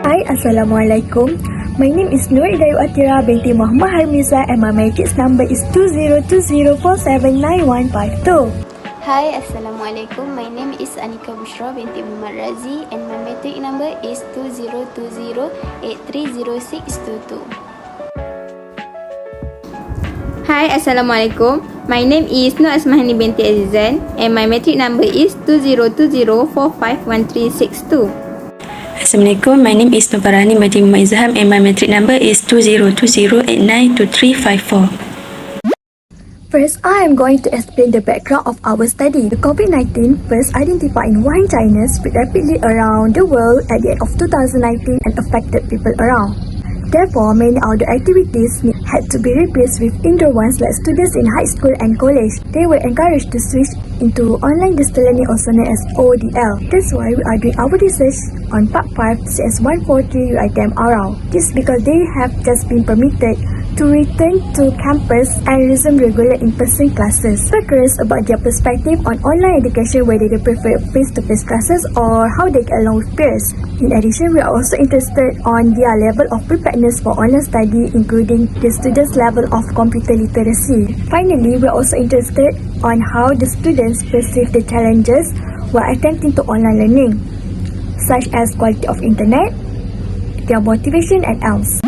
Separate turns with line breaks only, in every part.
Hi, Assalamualaikum. My name is NOOR Edayu Atirah binti Muhammad HARMIZAN and my matrix number is 2020479152.
Hi, Assalamualaikum. My name is ANIQAH binti Muhammad RADZI and my matric number is 2020830622.
Hi, Assalamualaikum. My name is ASMAHANIM binti AZIZAN and my matric number is 2020451362.
Assalamualaikum, my name is FARAHHANIM binti IZHAM and my matric number is 2020892354.
First, I am going to explain the background of our study. The COVID-19 first identified in Wuhan, China, spread rapidly around the world at the end of 2019 and affected people around. Therefore, many outdoor activities had to be replaced with indoor ones like students in high school and college. They were encouraged to switch into online distance learning, also known as ODL. That's why we are doing our research on Part 5 CS143 UiTM Arau. This because they have just been permitted to return to campus and resume regular in-person classes. We're curious about their perspective on online education, whether they prefer face-to-face classes or how they get along with peers. In addition, we are also interested on their level of preparedness for online study, including the students' level of computer literacy. Finally, we are also interested on how the students perceive the challenges while attempting to online learning, such as quality of internet, their motivation, and else.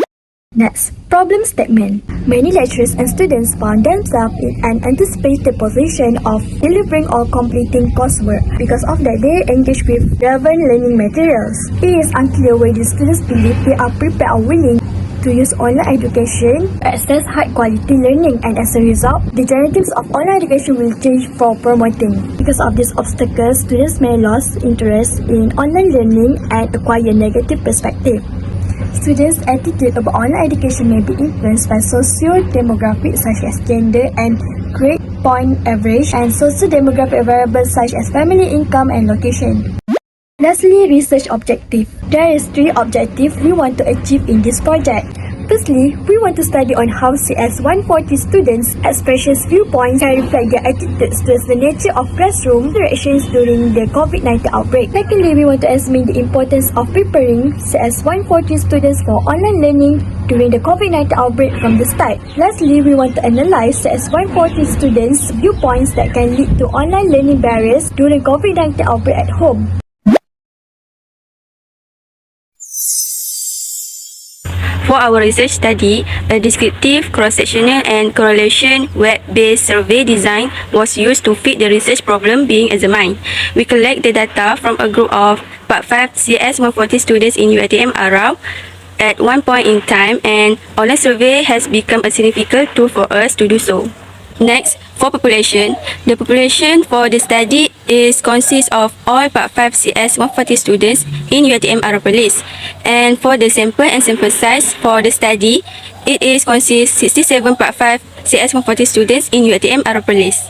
Next, problem statement. Many lecturers and students found themselves in an anticipated position of delivering or completing coursework. Because of that, they engage with relevant learning materials. It is unclear whether students believe they are prepared or willing to use online education to access high-quality learning, and as a result, the genetics of online education will change for promoting. Because of these obstacles, students may lose interest in online learning and acquire negative perspective. Students' attitude about online education may be influenced by socio-demographics such as gender and grade point average, and socio-demographic variables such as family income and location. Lastly, research objective. There is 3 objectives we want to achieve in this project. Firstly, we want to study on how CS140 students, especially viewpoints, can reflect their attitudes towards the nature of classroom interactions during the COVID-19 outbreak. Secondly, we want to examine the importance of preparing CS140 students for online learning during the COVID-19 outbreak from the start. Lastly, we want to analyze CS140 students' viewpoints that can lead to online learning barriers during COVID-19 outbreak at home.
For our research study, a descriptive, cross-sectional and correlation web-based survey design was used to fit the research problem being examined. We collect the data from a group of Part 5 CS140 students in UiTM Arau at one point in time, and online survey has become a significant tool for us to do so. Next, for population, the population for the study consists of all Part 5 CS140 students in UiTM Arapalis, and for the sample and sample size for the study, it consists 67 Part 5 CS140 students in UiTM Arapalis.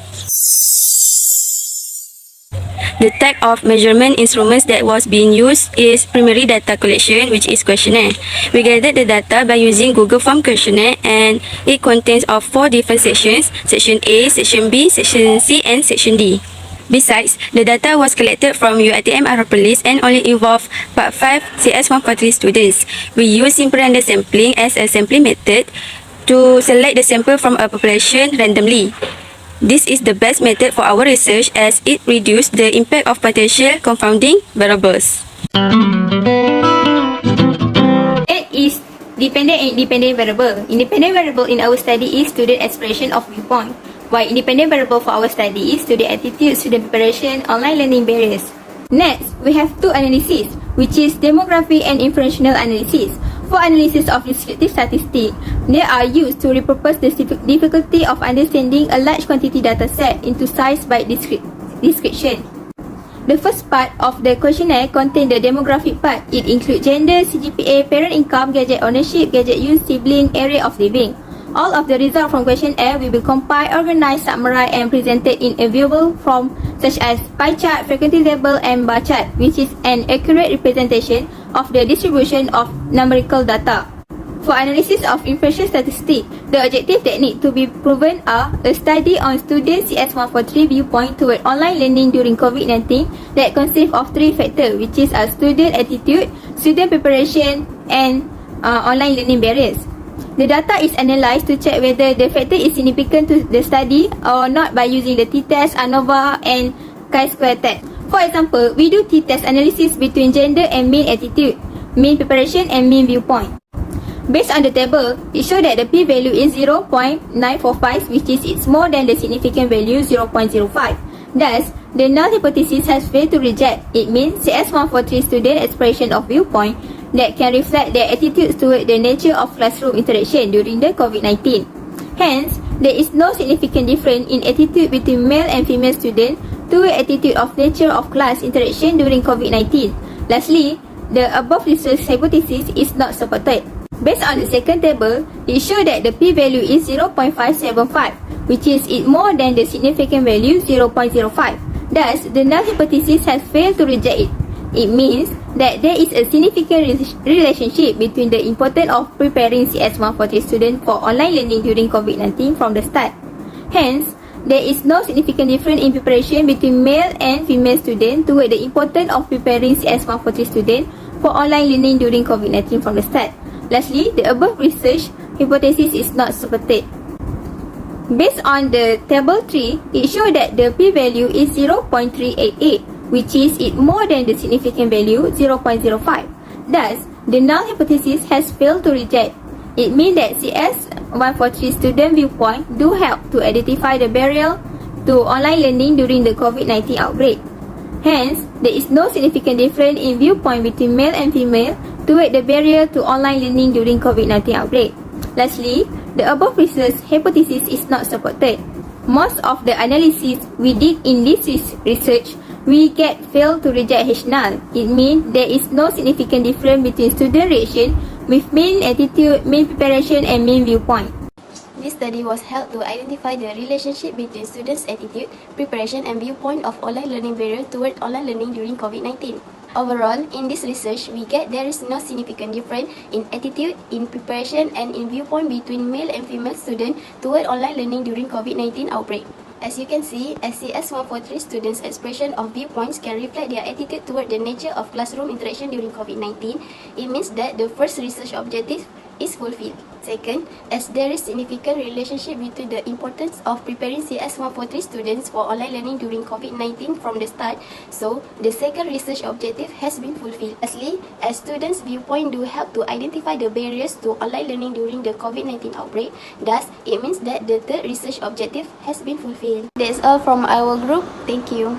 The type of measurement instruments that was being used is primary data collection, which is questionnaire. We gathered the data by using Google Form questionnaire, and it contains of 4 different sections: Section A, Section B, Section C, and Section D. Besides, the data was collected from UiTM Arapalis and only involved Part 5 CS143 students. We use simple random sampling as a sampling method to select the sample from a population randomly. This is the best method for our research as it reduces the impact of potential confounding variables.
It is dependent and independent variable. Independent variable in our study is student expression of viewpoint, while independent variable for our study is student attitude, student preparation, online learning barriers. Next, we have 2 analyses, which is demographic and inferential analysis. For analysis of descriptive statistics, they are used to repurpose the difficulty of understanding a large quantity data set into size by description. The first part of the questionnaire contains the demographic part. It includes gender, CGPA, parent income, gadget ownership, gadget use, sibling, area of living. All of the results from questionnaire will be compiled, organized, summarized, and presented in a viewable form such as pie chart, frequency table, and bar chart, which is an accurate representation of the distribution of numerical data. For analysis of infection statistics, the objective technique to be proven are a study on student CS143 viewpoint toward online learning during COVID-19 that consists of three factors, which is student attitude, student preparation, and online learning barriers. The data is analysed to check whether the factor is significant to the study or not by using the t-test, ANOVA, and chi-square test. For example, we do t-test analysis between gender and mean attitude, mean preparation, and mean viewpoint. Based on the table, it shows that the p-value is 0.945, which is it's more than the significant value 0.05. Thus, the null hypothesis has failed to reject. It means CS143 student expression of viewpoint that can reflect their attitudes toward the nature of classroom interaction during the COVID-19. Hence, there is no significant difference in attitude between male and female students toward attitude of nature of class interaction during COVID-19. Lastly, the above research hypothesis is not supported. Based on the second table, it shows that the p-value is 0.575, which is it more than the significant value 0.05. Thus, the null hypothesis has failed to reject it. It means that there is a significant relationship between the importance of preparing CS143 students for online learning during COVID-19 from the start. Hence, there is no significant difference in preparation between male and female students toward the importance of preparing CS143 students for online learning during COVID-19 from the start. Lastly, the above research hypothesis is not supported. Based on the table 3, it shows that the p-value is 0.388, which is it more than the significant value 0.05. Thus, the null hypothesis has failed to reject. It means that CS143 student viewpoint do help to identify the barrier to online learning during the COVID-19 outbreak. Hence, there is no significant difference in viewpoint between male and female toward the barrier to online learning during COVID-19 outbreak. Lastly, the above research hypothesis is not supported. Most of the analysis we did in this research, we get failed to reject H null. It means there is no significant difference between student reaction with mean attitude, mean preparation, and mean viewpoint.
This study was held to identify the relationship between students' attitude, preparation, and viewpoint of online learning barrier toward online learning during COVID-19. Overall, in this research, we get there is no significant difference in attitude, in preparation, and in viewpoint between male and female students toward online learning during COVID-19 outbreak. As you can see, CS143 students' expression of viewpoints can reflect their attitude toward the nature of classroom interaction during COVID-19. It means that the first research objective is fulfilled. Second, as there is significant relationship between the importance of preparing CS143 students for online learning during COVID-19 from the start, so the second research objective has been fulfilled. Lastly, as students' viewpoint do help to identify the barriers to online learning during the COVID-19 outbreak, thus it means that the third research objective has been fulfilled. That's all from our group. Thank you.